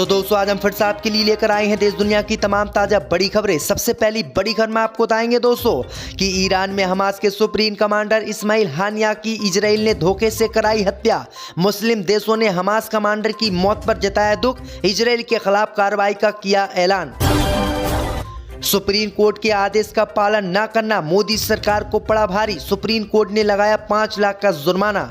तो दोस्तों आज हम फिर से आपके लिए लेकर आए हैं देश दुनिया की तमाम ताजा बड़ी खबरें। सबसे पहली बड़ी खबर में आपको बताएंगे दोस्तों कि ईरान में हमास के सुप्रीम कमांडर इस्माइल हानिया की इजराइल ने धोखे से कराई हत्या। मुस्लिम देशों ने हमास कमांडर की मौत पर जताया दुख, इजराइल के खिलाफ कार्रवाई का किया ऐलान। सुप्रीम कोर्ट के आदेश का पालन न करना मोदी सरकार को पड़ा भारी, सुप्रीम कोर्ट ने लगाया 5 लाख का जुर्माना।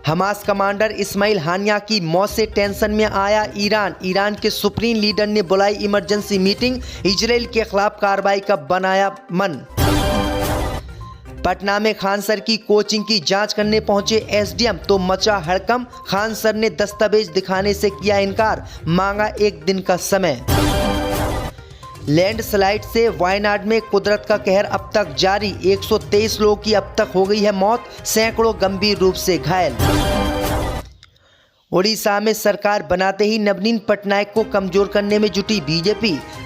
हमास कमांडर इस्माइल हानिया की मौत से टेंशन में आया ईरान के सुप्रीम लीडर ने बुलाई इमरजेंसी मीटिंग, इजराइल के खिलाफ कार्रवाई का बनाया मन। पटना में खान सर की कोचिंग की जांच करने पहुंचे एसडीएम तो मचा हड़कंप, खान सर ने दस्तावेज दिखाने से किया इनकार, मांगा 1 दिन का समय। लैंडस्लाइड से वायनाड में कुदरत का कहर अब तक जारी, 123 लोगों की अब तक हो गई है मौत, सैकड़ों गंभीर रूप से घायल। उड़ीसा में सरकार बनाते ही नवनीन पटनायक को कमजोर करने में जुटी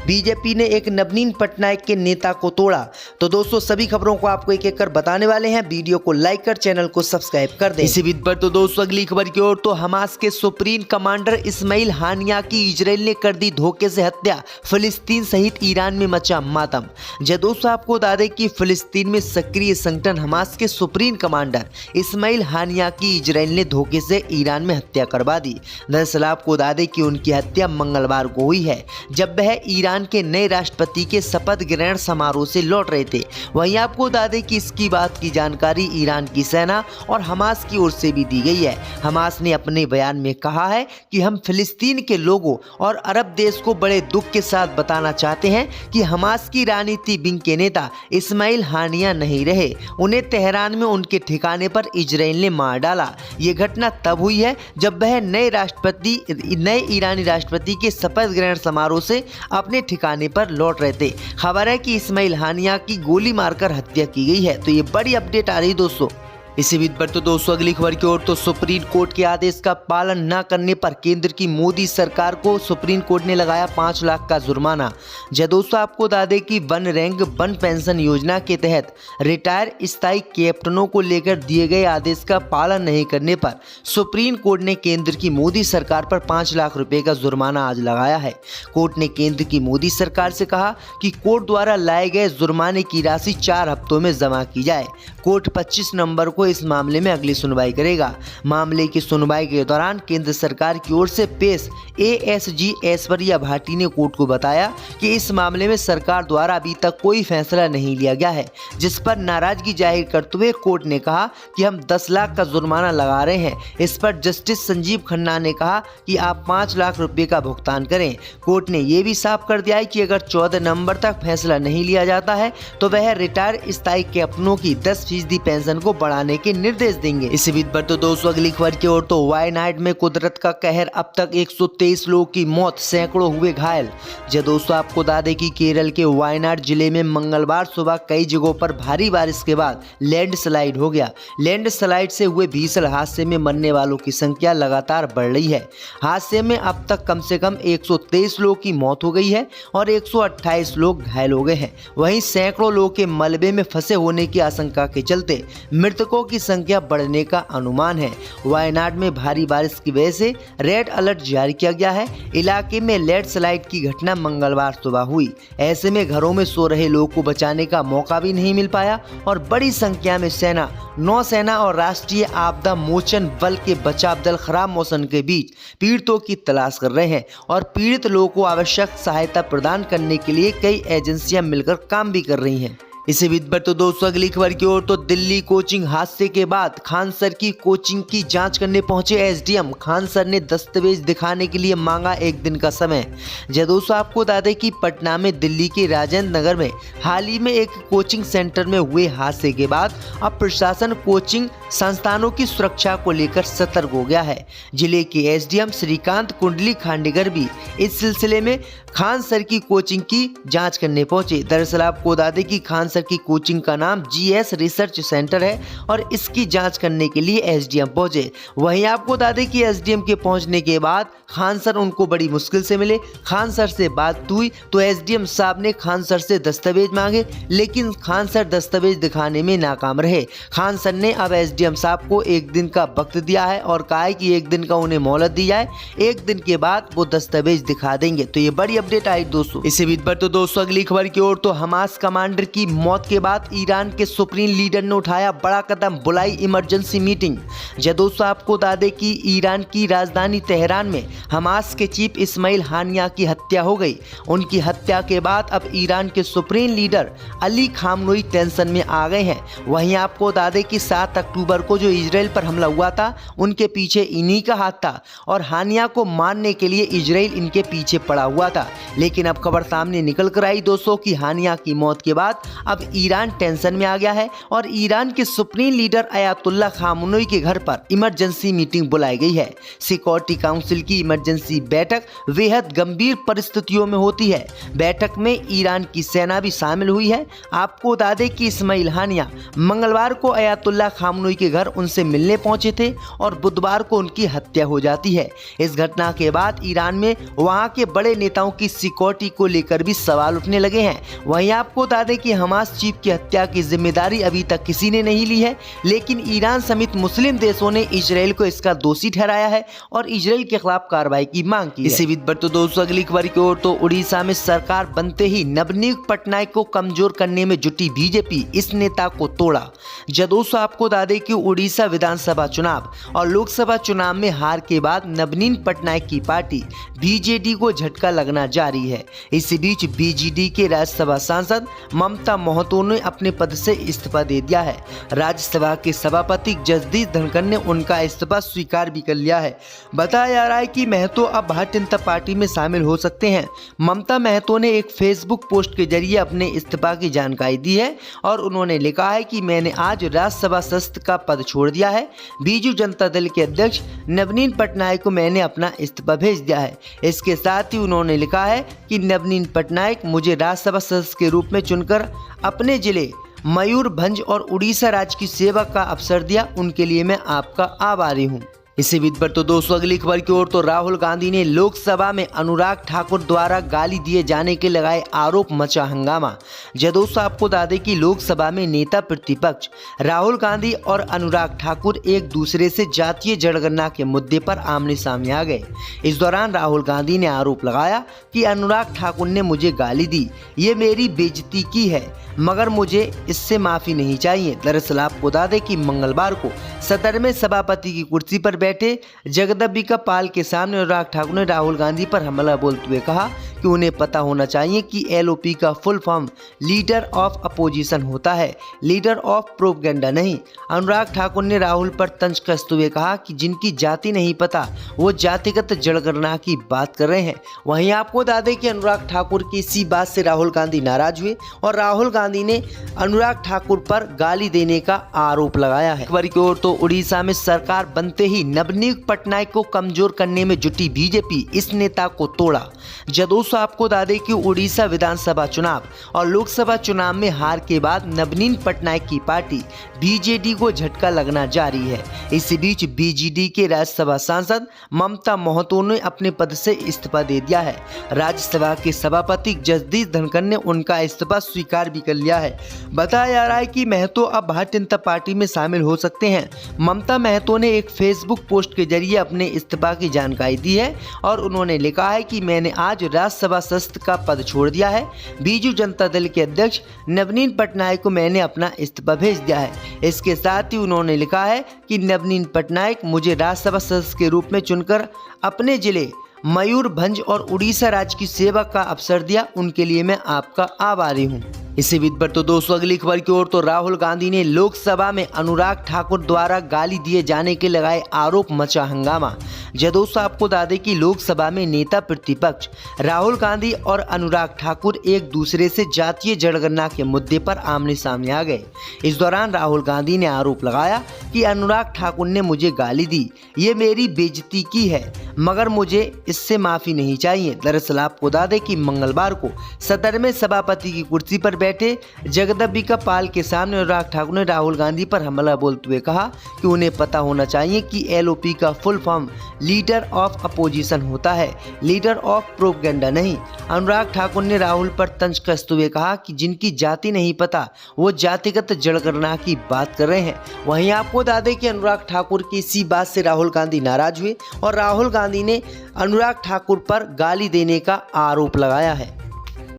बीजेपी ने एक नवनीन पटनायक के नेता को तोड़ा। तो दोस्तों सभी खबरों को आपको एक एक कर बताने वाले हैं, वीडियो को लाइक कर चैनल को सब्सक्राइब कर दें। इसी बीच पर तो दोस्तों अगली खबर की ओर, तो हमास के सुप्रीम कमांडर इस्माइल हानिया की इजराइल ने कर दी धोखे से हत्या, फिलिस्तीन सहित ईरान में मचा मातम। जब दोस्तों आपको बता दें कि फिलिस्तीन में सक्रिय संगठन हमास के सुप्रीम कमांडर इस्माइल हानिया की इजराइल ने धोखे से ईरान में हत्या करवा दी। दरअसल आपको बता दें कि उनकी हत्या मंगलवार को हुई है, जब वह ईरान के नए राष्ट्रपति के शपथ ग्रहण समारोह से लौट रहे थे। वहीं आपको बता दें कि इसकी बात की जानकारी ईरान की सेना और हमास की ओर से भी दी गई है। हमास ने अपने बयान में कहा है कि हम फिलिस्तीन के लोगों और अरब देश को बड़े दुख के साथ बताना चाहते हैं कि हमास की राजनीति विंग के नेता इस्माइल हानिया नहीं रहे, उन्हें तेहरान में उनके ठिकाने पर इजराइल ने मार डाला। ये घटना तब हुई है जब वह नए ईरानी राष्ट्रपति के शपथ ग्रहण समारोह से अपने ठिकाने पर लौट रहे थे। खबर है कि इस्माइल हानिया की गोली मारकर हत्या की गई है। तो ये बड़ी अपडेट आ रही है दोस्तों। इसी बीच पर तो दोस्तों अगली खबर की ओर, तो सुप्रीम कोर्ट के आदेश का पालन न करने पर केंद्र की मोदी सरकार को सुप्रीम कोर्ट ने लगाया 5 लाख का जुर्माना। जय दोस्तों आपको बता दें कि वन रैंक वन पेंशन योजना के तहत रिटायर स्थायी कैप्टनों को लेकर दिए गए आदेश का पालन नहीं करने पर सुप्रीम कोर्ट ने केंद्र की मोदी सरकार पर 5 लाख रुपए का जुर्माना आज लगाया है। कोर्ट ने केंद्र की मोदी सरकार से कहा कि कोर्ट द्वारा लाए गए जुर्माने की राशि 4 हफ्तों में जमा की जाए। कोर्ट 25 नवंबर को इस मामले में अगली सुनवाई करेगा। मामले की सुनवाई के दौरान केंद्र सरकार की ओर से पेश एएसजी ऐश्वर्या भाटी ने कोर्ट को बताया कि इस मामले में सरकार द्वारा अभी तक कोई फैसला नहीं लिया गया है, जिस पर नाराजगी जाहिर करते हुए कोर्ट ने कहा कि हम 10 लाख का जुर्माना लगा रहे हैं। इस पर जस्टिस संजीव खन्ना ने कहा कि आप 5 लाख रुपए का भुगतान करें। कोर्ट ने यह भी साफ कर दिया है कि अगर 14 नवंबर तक फैसला नहीं लिया जाता है तो वह रिटायर स्थायी कैप्टनों की 10% पेंशन को बढ़ाने के निर्देश देंगे। इसी बीच पर तो दोस्तों अगली खबर की ओर, तो वायनाड में कुदरत का कहर, अब तक 123 लोगों की मौत, सैकड़ों हुए घायल। जब दोस्तों आपको बता दें कि केरल के वायनाड जिले में मंगलवार सुबह कई जगहों पर भारी बारिश के बाद लैंडस्लाइड हो गया। लैंडस्लाइड से हुए भीषण हादसे में मरने वालों की संख्या लगातार बढ़ रही है। हादसे में अब तक कम से कम 123 लोगों की मौत हो गई है और 128 लोग घायल हो गए हैं। वहीं सैकड़ों लोगों के मलबे में फंसे होने की आशंका के चलते मृतकों की संख्या बढ़ने का अनुमान है। वायनाड में भारी बारिश की वजह से रेड अलर्ट जारी किया गया है। इलाके में लैंडस्लाइड की घटना मंगलवार सुबह हुई। ऐसे में घरों में सो रहे लोगों को बचाने का मौका भी नहीं मिल पाया और बड़ी संख्या में सेना, नौसेना और राष्ट्रीय आपदा मोचन बल के बचाव दल खराब मौसम के बीच पीड़ितों की तलाश कर रहे हैं और पीड़ित लोगों को आवश्यक सहायता प्रदान करने के लिए कई एजेंसियां मिलकर काम भी कर रही हैं। इसी बीच पर तो दोस्तों अगली खबर की ओर, तो दिल्ली कोचिंग हादसे के बाद खान सर की कोचिंग की जांच करने पहुंचे एसडीएम, खान सर ने दस्तावेज दिखाने के लिए मांगा 1 दिन का समय। जय दोस्तों आपको बता दें कि पटना में दिल्ली के राजेंद्र नगर में हाल ही में एक कोचिंग सेंटर में हुए हादसे के बाद अब प्रशासन कोचिंग संस्थानों की सुरक्षा को लेकर सतर्क हो गया है। जिले के एसडीएम श्रीकांत कुंडली खांडेकर भी इस सिलसिले में खान सर की कोचिंग की जाँच करने पहुंचे। दरअसल आपको बता दें कि खान कैंसर की कोचिंग का नाम GS रिसर्च सेंटर है और इसकी जांच करने के लिए SDM पहुंचे। वहीं आपको बता दें कि SDM के पहुंचने के बाद खान सर उनको बड़ी मुश्किल से मिले। खान सर से बात हुई तो SDM साहब ने खान सर से दस्तावेज मांगे, लेकिन खान सर दस्तावेज दिखाने में नाकाम रहे। खान सर ने अब SDM साहब को 1 दिन का वक्त दिया है और कहा है कि 1 दिन का उन्हें मोहलत दी जाए, 1 दिन के बाद वो दस्तावेज दिखा देंगे। तो ये बड़ी अपडेट आई दोस्तों। इसी बीच पर तो दोस्तों अगली खबर की ओर, तो हमास कमांडर की मौत के बाद ईरान के सुप्रीम लीडर ने उठाया बड़ा कदम, बुलाई इमरजेंसी मीटिंग। जब दोस्तों आपको बता दें कि ईरान की राजधानी तेहरान में हमास के चीफ इस्माइल हानिया की हत्या हो गई। उनकी हत्या के बाद अब ईरान के सुप्रीम लीडर अली खामनोई टेंशन में आ गए हैं। वहीं आपको बता दें कि 7 अक्टूबर को जो इजराइल पर हमला हुआ था उनके पीछे इन्हीं का हाथ था और हानिया को मारने के लिए इजराइल इनके पीछे पड़ा हुआ था। लेकिन अब खबर सामने निकल कर आई दोस्तों कि हानिया की मौत के बाद अब ईरान टेंशन में आ गया है और ईरान के सुप्रीम लीडर अयातुल्ला खामनोई के घर पर इमरजेंसी मीटिंग बुलाई गई है। सिक्योरिटी काउंसिल की इमरजेंसी बैठक बेहद गंभीर परिस्थितियों में होती है। बैठक में ईरान की सेना भी शामिल हुई है। आपको बता दें कि इस्माइल हानिया मंगलवार को अयातुल्ला खामनोई के घर उनसे मिलने पहुंचे थे और बुधवार को उनकी हत्या हो जाती है। इस घटना के बाद ईरान में वहां के बड़े नेताओं की सिक्योरिटी को लेकर भी सवाल उठने लगे हैं। वहीं आपको बता दें कि हमास चीफ की हत्या की जिम्मेदारी अभी तक किसी ने नहीं ली है, लेकिन ईरान समेत मुस्लिम देशों ने इजराइल को इसका दोषी ठहराया है और इजराइल के खिलाफ कार्रवाई की मांग की है। इसी बीच पर तो दोस्तों अगली खबर की ओर, तो उड़ीसा में सरकार बनते ही नवनियुक्त पटनायक को कमजोर करने में जुटी बीजेपी, इस नेता को तोड़ा। जब दोस्तों आपको बता दें कि उड़ीसा विधानसभा चुनाव और लोकसभा चुनाव में हार के बाद नवनीत पटनायक की पार्टी बीजेडी को झटका लगना जारी है। इसी बीच बीजेडी के राज्यसभा सांसद ममता महतो ने अपने पद से इस्तीफा दे दिया है। राज्यसभा के सभापति जगदीश धनखड़ ने उनका इस्तीफा स्वीकार भी कर लिया है। बताया जा रहा है कि महतो अब भारतीय जनता पार्टी में शामिल हो सकते हैं। ममता महतो ने एक फेसबुक पोस्ट के जरिए अपने इस्तीफा की जानकारी दी है और उन्होंने लिखा है कि मैंने आज राज्यसभा सदस्य का पद छोड़ दिया है। बीजू जनता दल के अध्यक्ष नवनीत पटनायक को मैंने अपना इस्तीफा भेज दिया है। इसके साथ ही उन्होंने लिखा है कि नवनीत पटनायक मुझे राज्यसभा सदस्य के रूप में चुनकर अपने जिले मयूरभंज और उड़ीसा राज्य की सेवा का अवसर दिया, उनके लिए मैं आपका आभारी हूँ। इसी बीच पर तो दोस्तों अगली खबर की ओर, तो राहुल गांधी ने लोकसभा में अनुराग ठाकुर द्वारा गाली दिए जाने के लगाए आरोप, मचा हंगामा। जब दोस्तों आपको बता दें कि लोकसभा में नेता प्रतिपक्ष राहुल गांधी और अनुराग ठाकुर एक दूसरे से जातीय जनगणना के मुद्दे पर आमने सामने आ गए। इस दौरान राहुल गांधी ने आरोप लगाया कि अनुराग ठाकुर ने मुझे गाली दी, ये मेरी बेइज्जती की है, मगर मुझे इससे माफी नहीं चाहिए। दरअसल आपको बता दें कि मंगलवार को सदन में सभापति की कुर्सी पर बैठे जगदम्बिका पाल के सामने अनुराग ठाकुर ने राहुल गांधी पर हमला बोलते हुए कहा कि उन्हें पता होना चाहिए कि LOP का full form leader of opposition होता है, लीडर ऑफ प्रोपेगेंडा नहीं। अनुराग ठाकुर ने राहुल पर तंज कसते हुए कहा कि जिनकी जाति नहीं पता वो जातिगत जनगणना की बात कर रहे हैं। वहीं आपको बता दें कि अनुराग ठाकुर की इसी बात से राहुल गांधी नाराज हुए और राहुल गांधी ने अनुराग ठाकुर पर गाली देने का आरोप लगाया है। खबर की ओर, तो उड़ीसा में सरकार बनते ही नवनियुक्त पटनायक को कमजोर करने में जुटी बीजेपी, इस नेता को तोड़ा। जब दोस्तों आपको बता दें कि उड़ीसा विधानसभा चुनाव और लोकसभा चुनाव में हार के बाद नवनीत पटनायक की पार्टी बीजेडी को झटका लगना जारी है। इसी बीच बीजेडी के राज्यसभा सांसद ममता महतो ने अपने पद से इस्तीफा दे दिया है। राज्यसभा के सभापति जगदीश धनखड़ ने उनका इस्तीफा स्वीकार भी कर लिया है। बताया जा रहा है कि महतो अब भारतीय जनता पार्टी में शामिल हो सकते हैं। ममता महतो ने एक फेसबुक पोस्ट के जरिए अपने इस्तीफा की जानकारी दी है और उन्होंने लिखा है कि मैंने आज राज्यसभा सदस्य का पद छोड़ दिया है। बीजू जनता दल के अध्यक्ष नवनीत पटनायक को मैंने अपना इस्तीफा भेज दिया है। इसके साथ ही उन्होंने लिखा है कि नवनीत पटनायक मुझे राज्यसभा सदस्य के रूप में चुनकर अपने जिले मयूरभंज और उड़ीसा राज्य की सेवा का अवसर दिया, उनके लिए मैं आपका आभारी हूँ। इसी बीच पर तो दोस्तों अगली खबर की ओर, तो राहुल गांधी ने लोकसभा में अनुराग ठाकुर द्वारा गाली दिए जाने के लगाए आरोप, मचा हंगामा। जब दोस्तों आपको बता दें कि लोकसभा में नेता प्रतिपक्ष राहुल गांधी और अनुराग ठाकुर एक दूसरे से जातीय जनगणना के मुद्दे पर आमने सामने आ गए। इस दौरान राहुल गांधी ने आरोप लगाया कि अनुराग ठाकुर ने मुझे गाली दी, ये मेरी बेइज्जती की है, मगर मुझे इससे माफी नहीं चाहिए। दरअसल आपको बता दें कि मंगलवार को सदन में सभापति की कुर्सी पर बैठे जगदम्बिका पाल के सामने अनुराग ठाकुर ने राहुल गांधी पर हमला बोलते हुए कहा कि उन्हें पता होना चाहिए कि LOP का full form leader of opposition होता है, लीडर ऑफ प्रोपेगेंडा नहीं। अनुराग ठाकुर ने राहुल पर तंज कसते हुए कहा कि जिनकी जाति नहीं पता वो जातिगत जनगणना की बात कर रहे हैं। वहीं आपको बता दें कि अनुराग ठाकुर की इसी बात से राहुल गांधी नाराज हुए और राहुल गांधी ने अनुराग ठाकुर पर गाली देने का आरोप लगाया है।